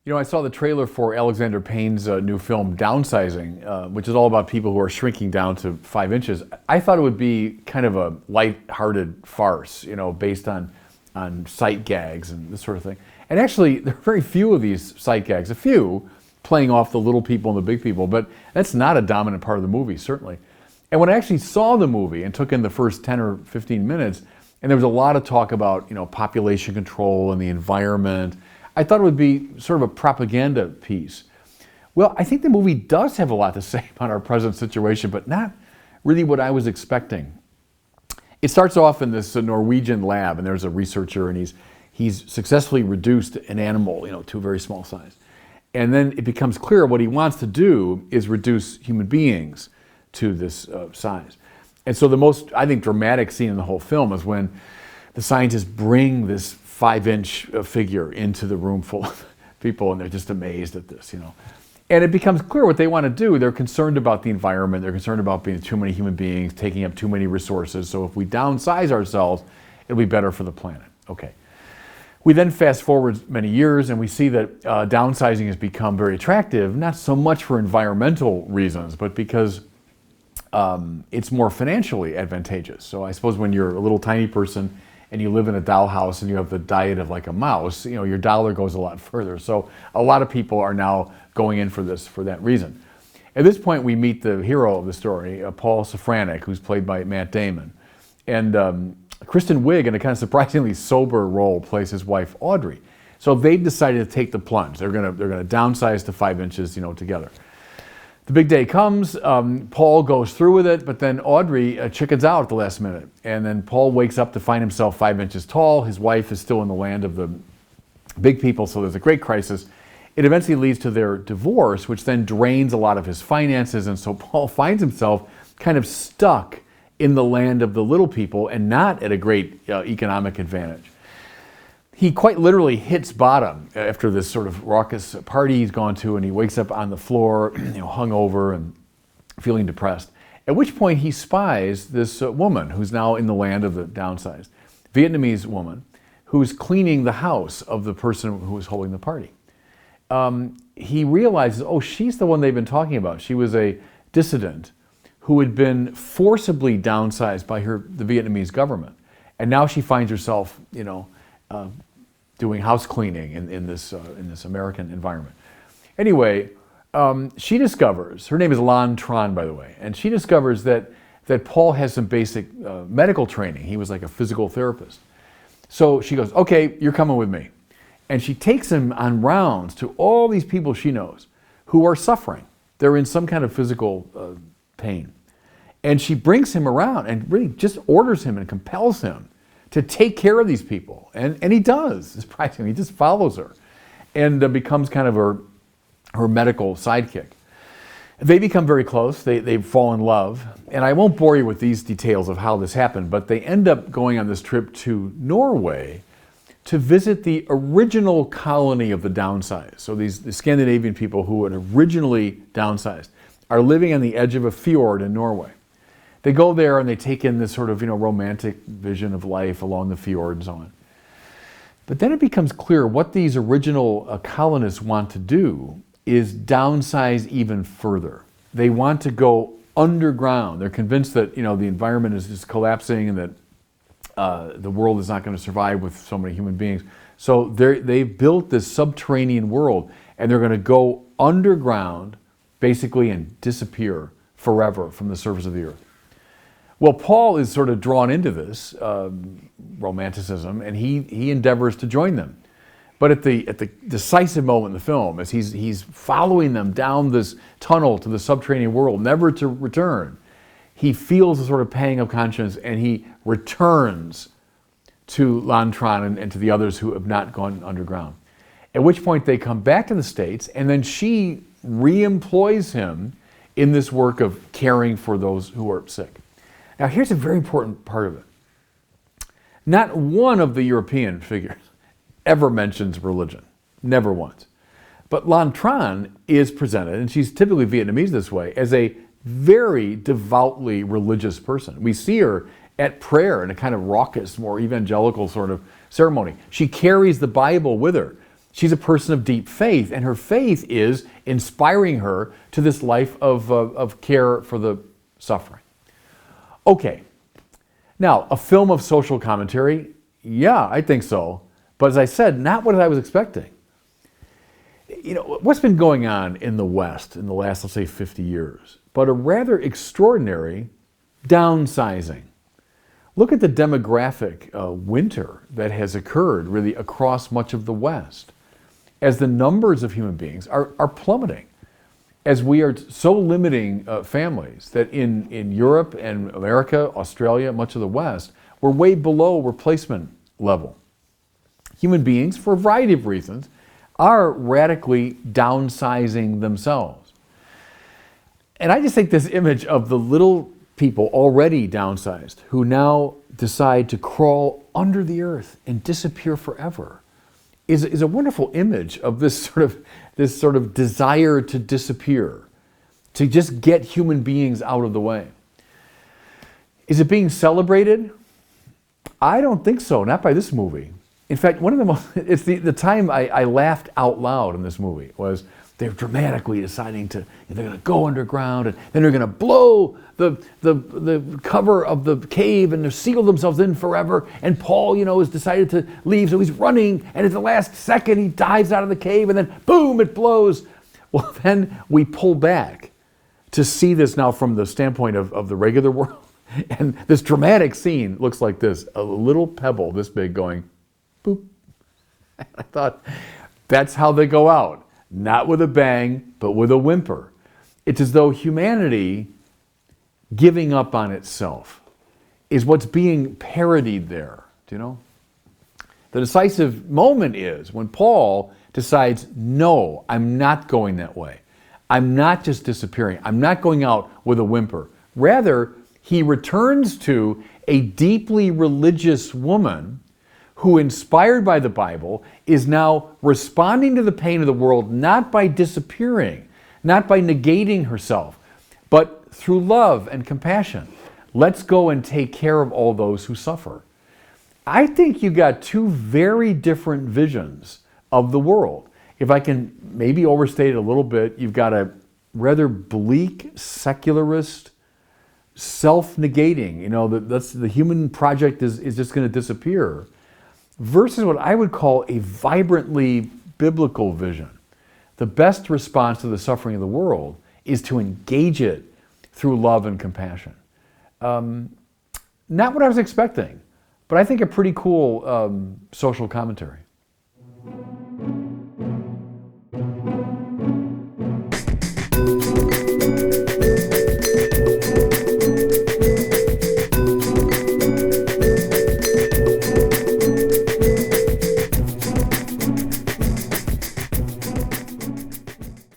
You know, I saw the trailer for Alexander Payne's new film, Downsizing, which is all about people who are shrinking down to 5 inches. I thought it would be kind of a light-hearted farce, you know, based on sight gags and this sort of thing. And actually, there are very few of these sight gags, a few playing off the little people and the big people, but that's not a dominant part of the movie, certainly. And when I actually saw the movie and took in the first 10 or 15 minutes, and there was a lot of talk about, you know, population control and the environment, I thought it would be sort of a propaganda piece. Well, I think the movie does have a lot to say about our present situation, but not really what I was expecting. It starts off in this Norwegian lab, and there's a researcher, and he's successfully reduced an animal, you know, to a very small size. And then it becomes clear what he wants to do is reduce human beings to this size. And so the most, I think, dramatic scene in the whole film is when the scientists bring this 5-inch figure into the room full of people, and they're just amazed at this, you know. And it becomes clear what they want to do. They're concerned about the environment. They're concerned about being too many human beings, taking up too many resources. So if we downsize ourselves, it'll be better for the planet. Okay. We then fast forward many years, and we see that downsizing has become very attractive, not so much for environmental reasons, but because it's more financially advantageous. So I suppose when you're a little tiny person and you live in a dollhouse and you have the diet of like a mouse, you know, your dollar goes a lot further. So a lot of people are now going in for this for that reason. At this point, we meet the hero of the story, Paul Safranek, who's played by Matt Damon. And Kristen Wiig, in a kind of surprisingly sober role, plays his wife, Audrey. So they've decided to take the plunge. They're gonna downsize to 5 inches, you know, together. The big day comes, Paul goes through with it, but then Audrey chickens out at the last minute. And then Paul wakes up to find himself 5 inches tall. His wife is still in the land of the big people, so there's a great crisis. It eventually leads to their divorce, which then drains a lot of his finances, and so Paul finds himself kind of stuck in the land of the little people and not at a great economic advantage. He quite literally hits bottom after this sort of raucous party he's gone to, and he wakes up on the floor, you know, hungover and feeling depressed. At which point he spies this woman who's now in the land of the downsized, Vietnamese woman, who's cleaning the house of the person who was holding the party. He realizes, oh, she's the one they've been talking about. She was a dissident who had been forcibly downsized by the Vietnamese government, and now she finds herself, you know, doing house cleaning in this American environment. Anyway, she discovers, her name is Lan Tran, by the way, and she discovers that Paul has some basic medical training. He was like a physical therapist. So she goes, okay, you're coming with me. And she takes him on rounds to all these people she knows who are suffering. They're in some kind of physical pain. And she brings him around and really just orders him and compels him to take care of these people. And he does, surprisingly. He just follows her and becomes kind of her medical sidekick. They become very close. They fall in love. And I won't bore you with these details of how this happened, but they end up going on this trip to Norway to visit the original colony of the downsized. So the Scandinavian people who had originally downsized are living on the edge of a fjord in Norway. They go there and they take in this sort of, you know, romantic vision of life along the fjord and so on. But then it becomes clear what these original colonists want to do is downsize even further. They want to go underground. They're convinced that, you know, the environment is just collapsing and that the world is not going to survive with so many human beings. So they've built this subterranean world, and they're going to go underground basically and disappear forever from the surface of the earth. Well, Paul is sort of drawn into this romanticism, and he endeavors to join them. But at the decisive moment in the film, as he's following them down this tunnel to the subterranean world, never to return, he feels a sort of pang of conscience, and he returns to Lan Tran and to the others who have not gone underground. At which point they come back to the States, and then she re-employs him in this work of caring for those who are sick. Now, here's a very important part of it. Not one of the European figures ever mentions religion, never once. But Lan Tran is presented, and she's typically Vietnamese this way, as a very devoutly religious person. We see her at prayer in a kind of raucous, more evangelical sort of ceremony. She carries the Bible with her. She's a person of deep faith, and her faith is inspiring her to this life of care for the suffering. Okay, now, a film of social commentary, yeah, I think so. But as I said, not what I was expecting. You know, what's been going on in the West in the last, let's say, 50 years, but a rather extraordinary downsizing. Look at the demographic winter that has occurred really across much of the West as the numbers of human beings are plummeting, as we are so limiting families that in Europe and America, Australia, much of the West, we're way below replacement level. Human beings, for a variety of reasons, are radically downsizing themselves. And I just think this image of the little people already downsized who now decide to crawl under the earth and disappear forever is a wonderful image of this sort of desire to disappear, to just get human beings out of the way. Is it being celebrated? I don't think so, not by this movie. In fact, one of the most, it's the time I laughed out loud in this movie was they're dramatically deciding they're going to go underground and then they're going to blow the cover of the cave and seal themselves in forever. And Paul, has decided to leave, so he's running, and at the last second he dives out of the cave and then boom, it blows. Well, then we pull back to see this now from the standpoint of the regular world. And this dramatic scene looks like this, a little pebble this big going boop. And I thought, that's how they go out. Not with a bang, but with a whimper. It's as though humanity giving up on itself is what's being parodied there. Do you know? The decisive moment is when Paul decides, no, I'm not going that way. I'm not just disappearing. I'm not going out with a whimper. Rather, he returns to a deeply religious woman who, inspired by the Bible, is now responding to the pain of the world not by disappearing, not by negating herself, but through love and compassion. Let's go and take care of all those who suffer. I think you got two very different visions of the world. If I can maybe overstate it a little bit, you've got a rather bleak, secularist, self-negating, that's the human project is just going to disappear, versus what I would call a vibrantly biblical vision. The best response to the suffering of the world is to engage it through love and compassion. Not what I was expecting, but I think a pretty cool social commentary.